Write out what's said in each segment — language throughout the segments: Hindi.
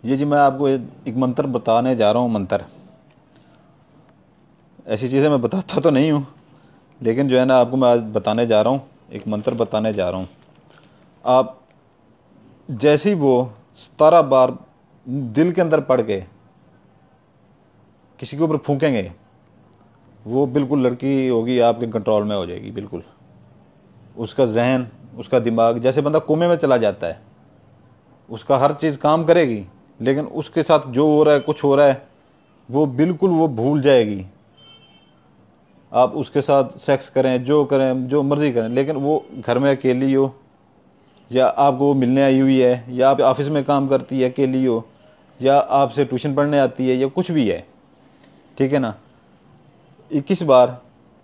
ये जी मैं आपको एक मंत्र बताने जा रहा हूँ। मंत्र, ऐसी चीज़ें मैं बताता तो नहीं हूँ, लेकिन जो है ना आपको मैं आज बताने जा रहा हूँ, एक मंत्र बताने जा रहा हूँ। आप जैसे ही वो 17 बार दिल के अंदर पढ़ के किसी के ऊपर फूकेंगे, वो बिल्कुल लड़की होगी आपके कंट्रोल में हो जाएगी बिल्कुल। उसका जहन, उसका दिमाग, जैसे बंदा कोमे में चला जाता है, उसका हर चीज़ काम करेगी, लेकिन उसके साथ जो हो रहा है, कुछ हो रहा है, वो बिल्कुल वो भूल जाएगी। आप उसके साथ सेक्स करें, जो करें, जो मर्जी करें, लेकिन वो घर में अकेली हो, या आपको वो मिलने आई हुई है, या आप ऑफिस में काम करती है अकेली हो, या आपसे ट्यूशन पढ़ने आती है, या कुछ भी है, ठीक है ना। 21 बार,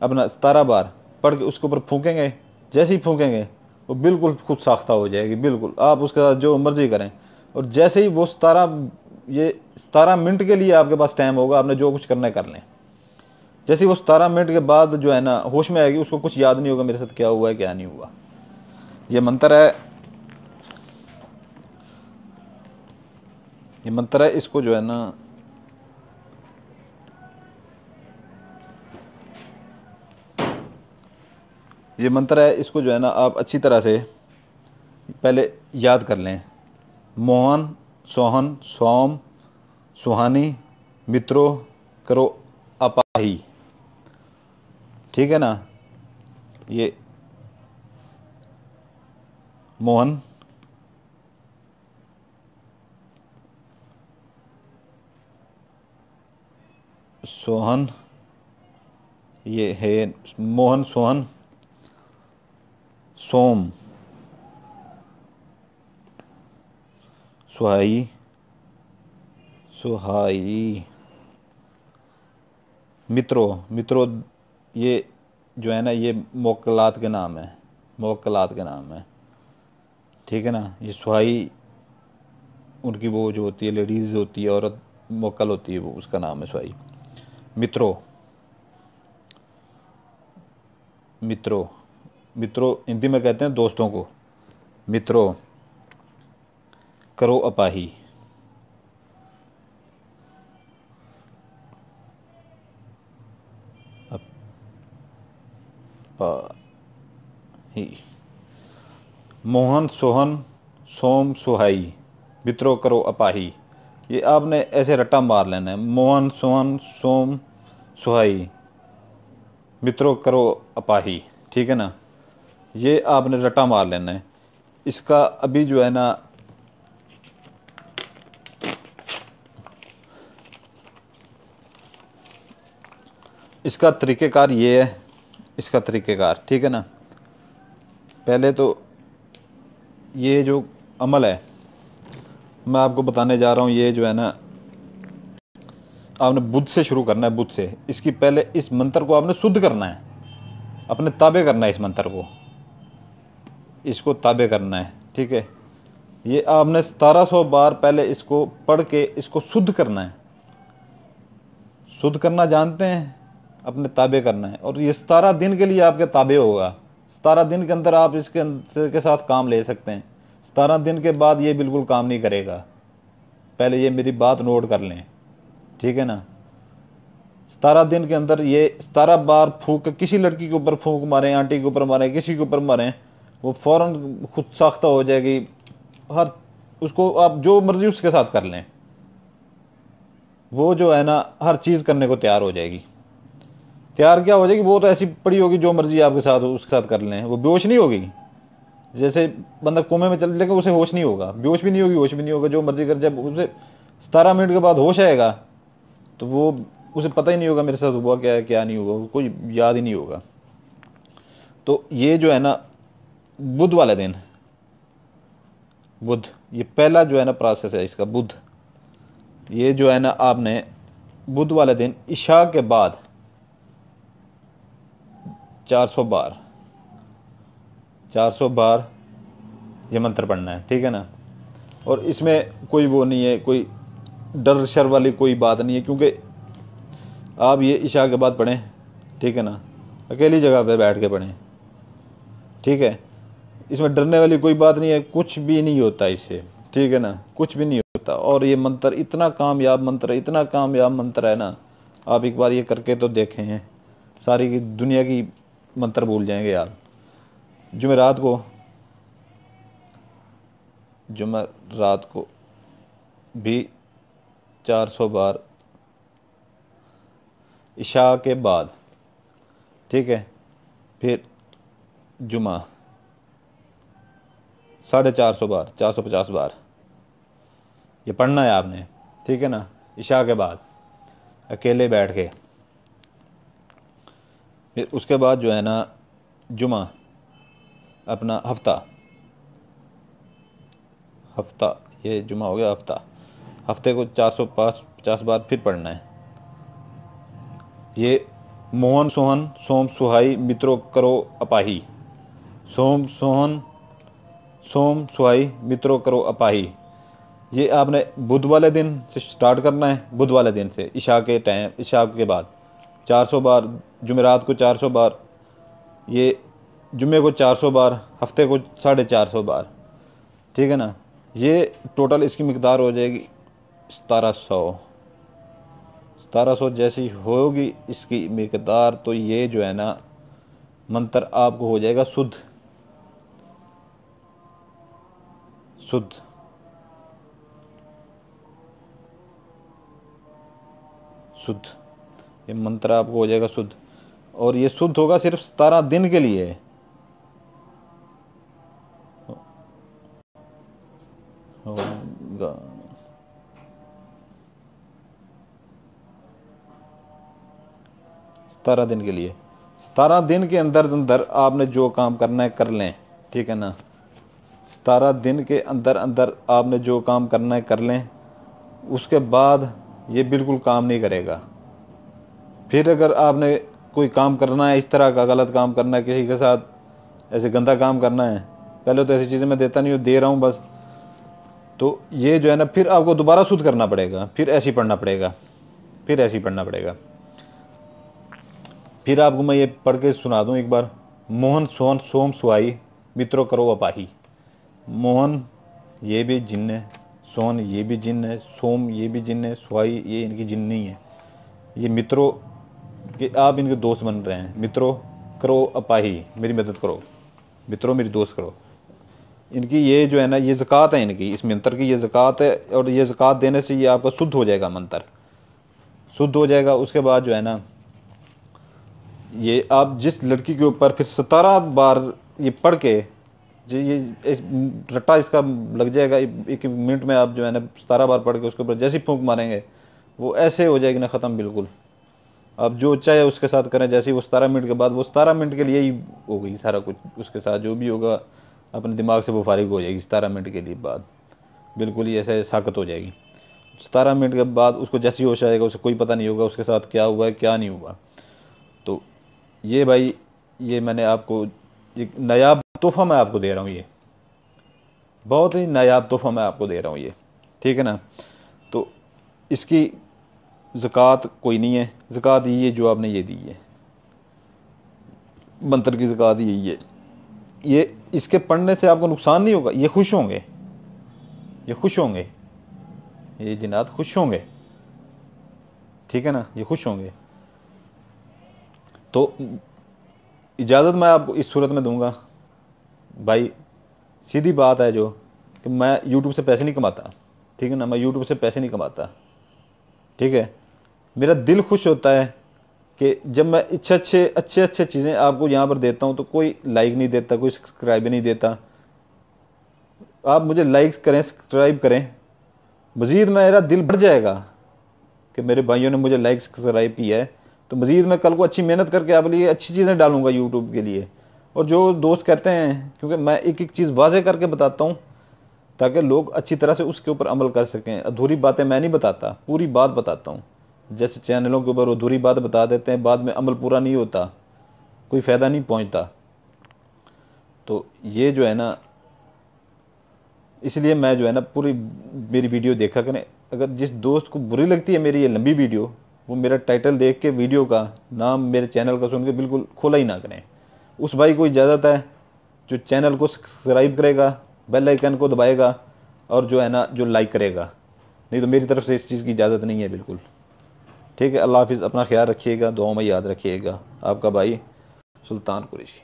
अपना 17 बार पढ़ के उसके ऊपर फूकेंगे। जैसे ही फूकेंगे वो बिल्कुल खुद साख्ता हो जाएगी बिल्कुल। आप उसके साथ जो मर्जी करें, और जैसे ही वो 17 मिनट के लिए आपके पास टाइम होगा, आपने जो कुछ करना है कर लें। जैसे ही वो 17 मिनट के बाद जो है ना होश में आएगी, उसको कुछ याद नहीं होगा मेरे साथ क्या हुआ है क्या नहीं हुआ। ये मंत्र है, ये मंत्र है, इसको जो है ना, ये मंत्र है, इसको जो है ना आप अच्छी तरह से पहले याद कर लें। मोहन, सोहन, सोम, सुहानी, मित्रों, करो अपाही, ठीक है ना। ये मोहन, सोहन, ये है मोहन, सोहन, सोम, सुहाई, सुहाई, मित्रों, मित्रों, ये जो है ना ये मोक्कलात के नाम है, मोक्कलात के नाम है, ठीक है ना। ये सुहाई उनकी वो जो होती है, लेडीज होती है, औरत मोक्कल होती है, वो उसका नाम है सुहाई। मित्रों, मित्रों, मित्रों हिंदी में कहते हैं दोस्तों को। मित्रों, करो अपाही, अपाही। मोहन, सोहन, सोम, सुहाई, मित्रों करो अपाही। ये आपने ऐसे रट्टा मार लेना है। मोहन, सोहन, सोम, सुहाई, मित्रों करो अपाही, ठीक है ना। ये आपने रट्टा मार लेना है। इसका अभी जो है ना, इसका तरीक़ेकार ये है, इसका तरीक़ेकार, ठीक है ना। पहले तो ये जो अमल है मैं आपको बताने जा रहा हूँ, ये जो है ना आपने बुध से शुरू करना है, बुध से। इसकी पहले इस मंत्र को आपने शुद्ध करना है, अपने ताबे करना है, इस मंत्र को, इसको ताबे करना है, ठीक है। ये आपने 1700 बार पहले इसको पढ़ के इसको शुद्ध करना है। शुद्ध करना जानते हैं, अपने ताबे करना है, और ये 17 दिन के लिए आपके ताबे होगा। 17 दिन के अंदर आप इसके साथ काम ले सकते हैं। 17 दिन के बाद ये बिल्कुल काम नहीं करेगा। पहले ये मेरी बात नोट कर लें, ठीक है ना। 17 दिन के अंदर ये 17 बार फूक, किसी लड़की के ऊपर फूक मारें, आंटी के ऊपर मारें, किसी के ऊपर मारें, वो फौरन खुद साख्ता हो जाएगी। हर उसको आप जो मर्जी उसके साथ कर लें, वो जो है ना हर चीज़ करने को तैयार हो जाएगी। तैयार क्या हो जाएगी, वो तो ऐसी पड़ी होगी, जो मर्जी आपके साथ हो उसके साथ कर लें, वो बेहोश नहीं होगी। जैसे बंदा कोमे में चल, लेकिन उसे होश नहीं होगा, बेहोश भी नहीं होगी, होश भी नहीं होगा, जो मर्जी कर। जब उसे 17 मिनट के बाद होश आएगा, तो वो उसे पता ही नहीं होगा मेरे साथ हुआ क्या है क्या नहीं हुआ, कोई याद ही नहीं होगा। तो ये जो है ना बुध वाले दिन, बुध, ये पहला जो है ना प्रोसेस है इसका, बुध। ये जो है ना आपने बुध वाले दिन ईशा के बाद 400 बार, 400 बार ये मंत्र पढ़ना है, ठीक है ना। और इसमें कोई वो नहीं है, कोई डर शर वाली कोई बात नहीं है, क्योंकि आप ये ईशा के बाद पढ़ें, ठीक है ना, अकेली जगह पे बैठ के पढ़ें, ठीक है। इसमें डरने वाली कोई बात नहीं है, कुछ भी नहीं होता इससे, ठीक है ना, कुछ भी नहीं होता। और ये मंत्र इतना कामयाब मंत्र है, इतना कामयाब मंत्र है ना, आप एक बार ये करके तो देखें हैं, सारी की दुनिया की मंत्र भूल जाएंगे यार। जुमेरात को, जुमेरात को भी 400 बार इशा के बाद, ठीक है, फिर जुमा 450 बार, 450 बार ये पढ़ना है आपने, ठीक है ना, इशा के बाद अकेले बैठ के। फिर उसके बाद जो है ना जुमा, अपना हफ्ता, हफ्ता ये जुमा हो गया हफ्ता, हफ्ते को 450 बार फिर पढ़ना है। ये मोहन सोहन सोम सुहाई मित्रों करो अपाही, सोम सोहन सोम सुहाई मित्रों करो अपाही, ये आपने बुध वाले दिन से स्टार्ट करना है, बुध वाले दिन से इशा के टाइम, इशा के बाद 400 बार, जुमेरात को 400 बार, ये जुमे को 400 बार, हफ्ते को 450 बार, ठीक है ना। ये टोटल इसकी मिकदार हो जाएगी 1700, 1700 जैसी होगी इसकी मिकदार, तो ये जो है ना मंत्र आपको हो जाएगा शुद्ध, शुद्ध, शुद्ध। ये मंत्र आपको हो जाएगा शुद्ध, और ये शुद्ध होगा सिर्फ 17 दिन के लिए। होगा 17 दिन के लिए, 17 दिन के अंदर अंदर आपने जो काम करना है कर लें, ठीक है ना। 17 दिन के अंदर अंदर आपने जो काम करना है कर लें, उसके बाद ये बिल्कुल काम नहीं करेगा। फिर अगर आपने कोई काम करना है, इस तरह का गलत काम करना है, किसी के साथ ऐसे गंदा काम करना है, पहले तो ऐसी चीज़ें मैं देता नहीं हूँ, दे रहा हूँ बस, तो ये जो है ना फिर आपको दोबारा शुद्ध करना पड़ेगा, फिर ऐसे ही पढ़ना पड़ेगा, फिर ऐसे ही पढ़ना पड़ेगा। फिर आपको मैं ये पढ़ के सुना दूँ एक बार। मोहन सोहन सोम सुहाई मित्रों करो अपाही, मोहन ये भी जिन्न है, सोहन ये भी जिन्न है, सोम ये भी जिन्न है, सुहाई ये इनकी जिन्न नहीं है, ये मित्रों कि आप इनके दोस्त बन रहे हैं। मित्रों करो अपाही, मेरी मदद करो, मित्रों मेरी दोस्त करो। इनकी ये जो है ना ये ज़कात है, इनकी इस मंत्र की ये ज़कात है, और ये ज़कात देने से ये आपका शुद्ध हो जाएगा, मंत्र शुद्ध हो जाएगा। उसके बाद जो है ना ये आप जिस लड़की के ऊपर फिर 17 बार ये पढ़ के, जो ये रट्टा इसका लग जाएगा, एक मिनट में आप जो है ना 17 बार पढ़ के उसके ऊपर जैसे ही फूंक मारेंगे वो ऐसे हो जाएगी ना ख़त्म बिल्कुल। आप जो चाहे उसके साथ करें, जैसे ही वो 17 मिनट के बाद, वो 17 मिनट के लिए ही हो गई सारा कुछ, उसके साथ जो भी होगा अपने दिमाग से वो फारिग हो जाएगी 17 मिनट के लिए बाद, बिल्कुल ही ऐसे साकत हो जाएगी। 17 मिनट के बाद उसको जैसे ही होश आएगा, उसे कोई पता नहीं होगा उसके साथ क्या हुआ है क्या नहीं हुआ। तो ये भाई, ये मैंने आपको एक नायाब तोहफा मैं आपको दे रहा हूँ, ये बहुत ही नायाब तोहफा मैं आपको दे रहा हूँ ये, ठीक है ना। तो इसकी ज़कात कोई नहीं है, ज़कात ये जो आपने ये दी है, मंत्र की ज़कात यही है। ये इसके पढ़ने से आपको नुकसान नहीं होगा, ये खुश होंगे, ये खुश होंगे, ये जिन्नात खुश होंगे, ठीक है ना, ये खुश होंगे। तो इजाज़त मैं आपको इस सूरत में दूंगा भाई, सीधी बात है जो कि मैं यूट्यूब से पैसे नहीं कमाता, ठीक है ना, मैं यूट्यूब से पैसे नहीं कमाता, ठीक है। मेरा दिल खुश होता है कि जब मैं अच्छे चीज़ें आपको यहाँ पर देता हूँ तो कोई लाइक नहीं देता, कोई सब्सक्राइब नहीं देता। आप मुझे लाइक करें, सब्सक्राइब करें, मज़ीद मेरा दिल बढ़ जाएगा कि मेरे भाइयों ने मुझे लाइक सब्सक्राइब किया है, तो मज़ीद मैं कल को अच्छी मेहनत करके आप लिए अच्छी चीज़ें डालूंगा यूट्यूब के लिए। और जो दोस्त कहते हैं, क्योंकि मैं एक एक चीज़ वाज़े करके बताता हूँ ताकि लोग अच्छी तरह से उसके ऊपर अमल कर सकें। अधूरी बातें मैं नहीं बताता, पूरी बात बताता हूँ। जैसे चैनलों के ऊपर अधूरी बात बता देते हैं, बाद में अमल पूरा नहीं होता, कोई फ़ायदा नहीं पहुँचता। तो ये जो है ना, इसलिए मैं जो है ना पूरी मेरी वीडियो देखा करें। अगर जिस दोस्त को बुरी लगती है मेरी ये लंबी वीडियो, वो मेरा टाइटल देख के वीडियो का नाम मेरे चैनल का सुन के बिल्कुल खोला ही ना करें। उस भाई को इजाज़त है जो चैनल को सब्सक्राइब करेगा, बेल आइकन को दबाएगा, और जो है ना जो लाइक करेगा, नहीं तो मेरी तरफ से इस चीज़ की इजाज़त नहीं है बिल्कुल। ठीक है, अल्लाह हाफिज़, अपना ख्याल रखिएगा, दुआओं में याद रखिएगा। आपका भाई सुल्तान कुरैशी।